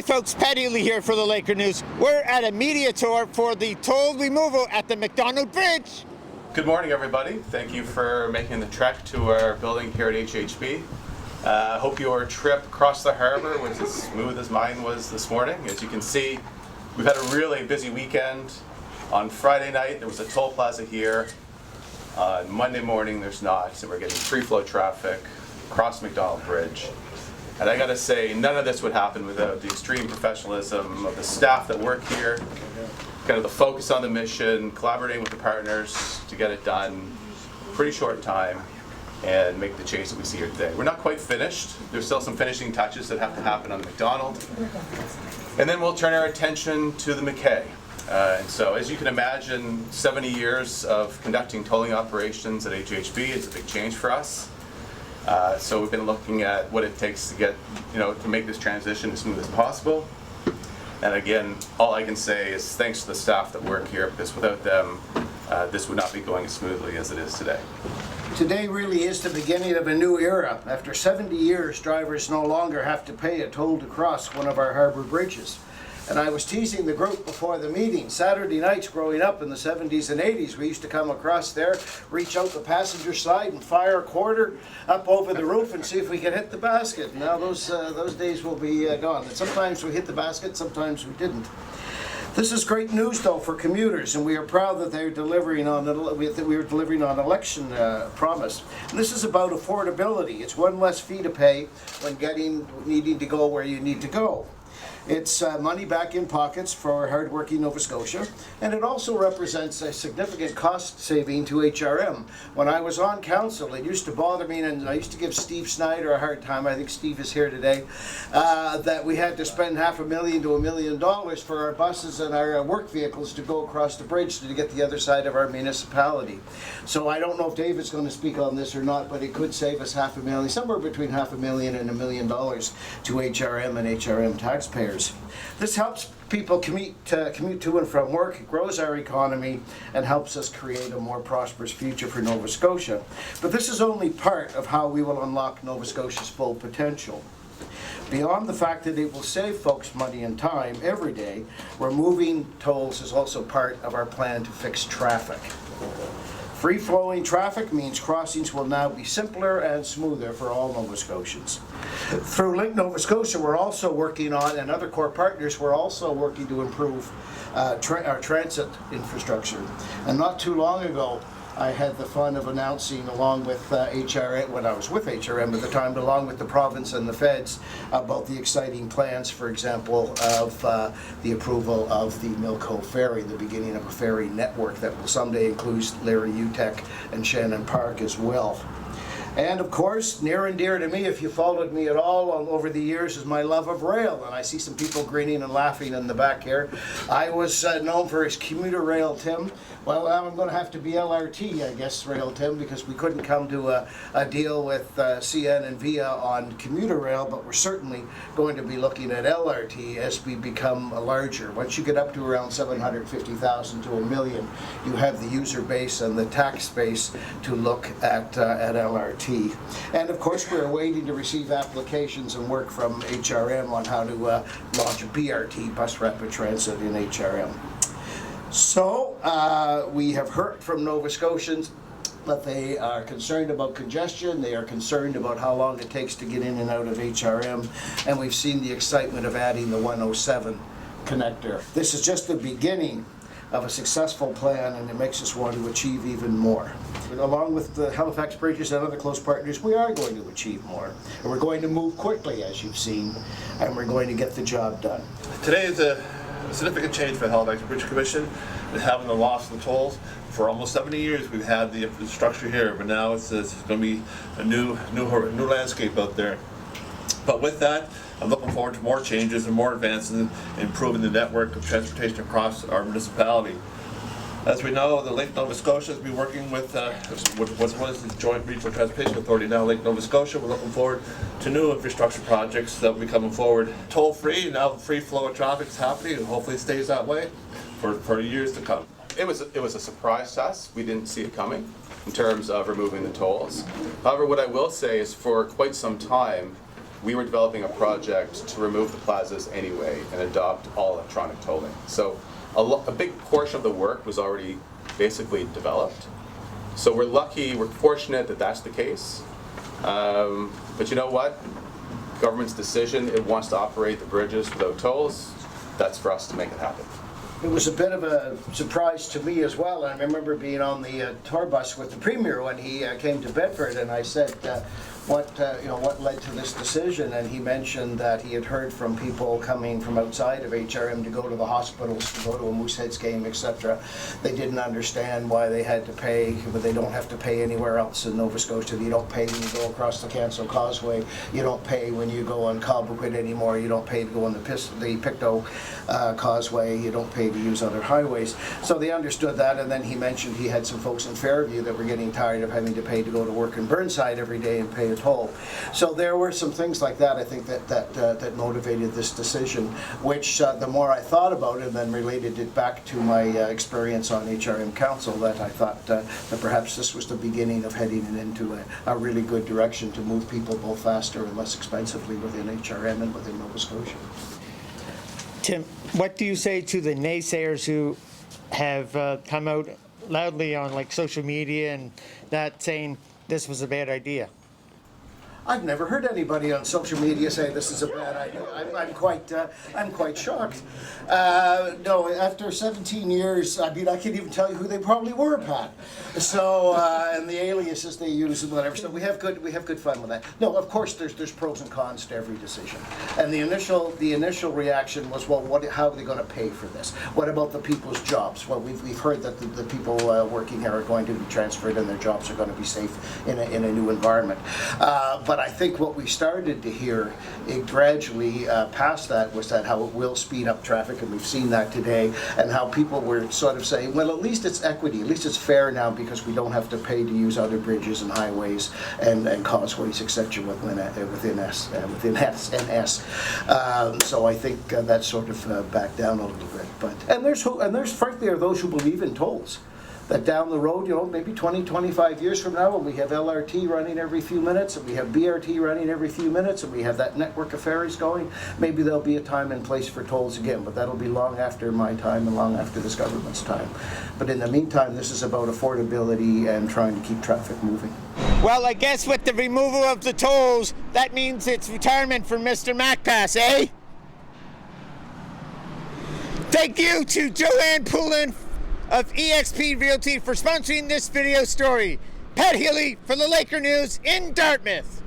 Hi folks, Pat Dagley here for the Laker News. We're at a media tour for the toll removal at the Macdonald Bridge. Good morning everybody. Thank you for making the trek to our building here at HHB. Hope your trip across the harbour was as smooth as mine was this morning. As you can see, we've had a really busy weekend. On Friday night there was a toll plaza here. On Monday morning there's not, so we're getting free flow traffic across Macdonald Bridge. And I gotta say, none of this would happen without the extreme professionalism of the staff that work here, kind of the focus on the mission, collaborating with the partners to get it done pretty short time and make the change that we see here today. We're not quite finished. There's still some finishing touches that have to happen on the Macdonald. And then we'll turn our attention to the McKay. And so as you can imagine, 70 years of conducting tolling operations at HHB is a big change for us. So we've been looking at what it takes to get, to make this transition as smooth as possible. And again, all I can say is thanks to the staff that work here, because without them, this would not be going as smoothly as it is today. Today really is the beginning of a new era. After 70 years, drivers no longer have to pay a toll to cross one of our harbour bridges. And I was teasing the group before the meeting. Saturday nights growing up in the 70s and 80s, we used to come across there, reach out the passenger side and fire a quarter up over the roof and see if we could hit the basket. Now those days will be gone. And sometimes we hit the basket, sometimes we didn't. This is great news, though, for commuters, and we are proud that they're delivering on election promise. And this is about affordability. It's one less fee to pay when needing to go where you need to go. It's money back in pockets for hardworking Nova Scotia, and it also represents a significant cost saving to HRM. When I was on council, it used to bother me, and I used to give Steve Snyder a hard time, I think Steve is here today, that we had to spend $500,000 to $1 million for our buses and our work vehicles to go across the bridge to get the other side of our municipality. So I don't know if David's going to speak on this or not, but it could save us $500,000, somewhere between $500,000 and $1 million to HRM and HRM taxpayers. This helps people commute to and from work, it grows our economy, and helps us create a more prosperous future for Nova Scotia. But this is only part of how we will unlock Nova Scotia's full potential. Beyond the fact that it will save folks money and time every day, removing tolls is also part of our plan to fix traffic. Free-flowing traffic means crossings will now be simpler and smoother for all Nova Scotians. Through Link Nova Scotia, we're also working on, and other core partners, we're also working to improve our transit infrastructure. And not too long ago, I had the fun of announcing, along with HRM, when I was with HRM at the time, along with the province and the feds, about the exciting plans, for example, of the approval of the Milko Ferry, the beginning of a ferry network that will someday include Larry Utek and Shannon Park as well. And of course, near and dear to me, if you followed me at all over the years, is my love of rail. And I see some people grinning and laughing in the back here. I was known for his commuter rail, Tim. Well, now I'm going to have to be LRT, I guess, rail, Tim, because we couldn't come to a deal with CN and VIA on commuter rail, but we're certainly going to be looking at LRT as we become larger. Once you get up to around 750,000 to $1 million, you have the user base and the tax base to look at LRT. And of course, we're waiting to receive applications and work from HRM on how to launch BRT, bus rapid transit, in HRM. So we have heard from Nova Scotians that they are concerned about congestion, they are concerned about how long it takes to get in and out of HRM, and we've seen the excitement of adding the 107 connector. This is just the beginning of a successful plan, and it makes us want to achieve even more. Along with the Halifax Bridges and other close partners, we are going to achieve more. And we're going to move quickly, as you've seen, and we're going to get the job done. Today is a significant change for the Halifax Bridge Commission, and having the loss of the tolls. For almost 70 years we've had the infrastructure here, but now it's going to be a new landscape out there. But with that, I'm looking forward to more changes and more advances in improving the network of transportation across our municipality. As we know, the Link Nova Scotia has been working with what's once the Joint Regional Transportation Authority, now Link Nova Scotia. We're looking forward to new infrastructure projects that will be coming forward. Toll-free, now free flow of traffic is happening, and hopefully it stays that way for years to come. It was a surprise to us. We didn't see it coming in terms of removing the tolls. However, what I will say is for quite some time, we were developing a project to remove the plazas anyway and adopt all electronic tolling. So a big portion of the work was already basically developed. So we're lucky, we're fortunate that that's the case. But you know what? Government's decision, it wants to operate the bridges without tolls. That's for us to make it happen. It was a bit of a surprise to me as well. I remember being on the tour bus with the Premier when he came to Bedford, and I said, what led to this decision? And he mentioned that he had heard from people coming from outside of HRM to go to the hospitals, to go to a Mooseheads game, etc. They didn't understand why they had to pay, but they don't have to pay anywhere else in Nova Scotia. You don't pay when you go across the Cancel Causeway. You don't pay when you go on Cobequid anymore. You don't pay to go on the Pictou Causeway. You don't pay to use other highways. So they understood that, and then he mentioned he had some folks in Fairview that were getting tired of having to pay to go to work in Burnside every day and pay a toll. So there were some things like that, I think, that motivated this decision, which the more I thought about it and then related it back to my experience on HRM Council, that I thought that perhaps this was the beginning of heading into a really good direction to move people both faster and less expensively within HRM and within Nova Scotia. Tim, what do you say to the naysayers who have come out loudly on like social media and that saying this was a bad idea? I've never heard anybody on social media say this is a bad idea. I'm quite shocked. No, after 17 years, I mean, I can't even tell you who they probably were, Pat. So, and the aliases they use and whatever. So we have good fun with that. No, of course, there's pros and cons to every decision. And the initial reaction was, well, how are they going to pay for this? What about the people's jobs? Well, we've heard that the people working here are going to be transferred and their jobs are going to be safe in a new environment. But I think what we started to hear gradually past that was that how it will speed up traffic, and we've seen that today, and how people were sort of saying, well, at least it's equity, at least it's fair now because we don't have to pay to use other bridges and highways and causeways, etc. within SNS. So I think that sort of backed down a little bit. But and there's frankly are those who believe in tolls. That down the road, maybe 20, 25 years from now, when we have LRT running every few minutes, and we have BRT running every few minutes, and we have that network of ferries going, maybe there'll be a time and place for tolls again, but that'll be long after my time and long after this government's time. But in the meantime, this is about affordability and trying to keep traffic moving. Well, I guess with the removal of the tolls, that means it's retirement for Mr. MacPass, eh? Thank you to Joanne Poulin of eXp Realty for sponsoring this video story. Pat Healy for the Laker News in Dartmouth.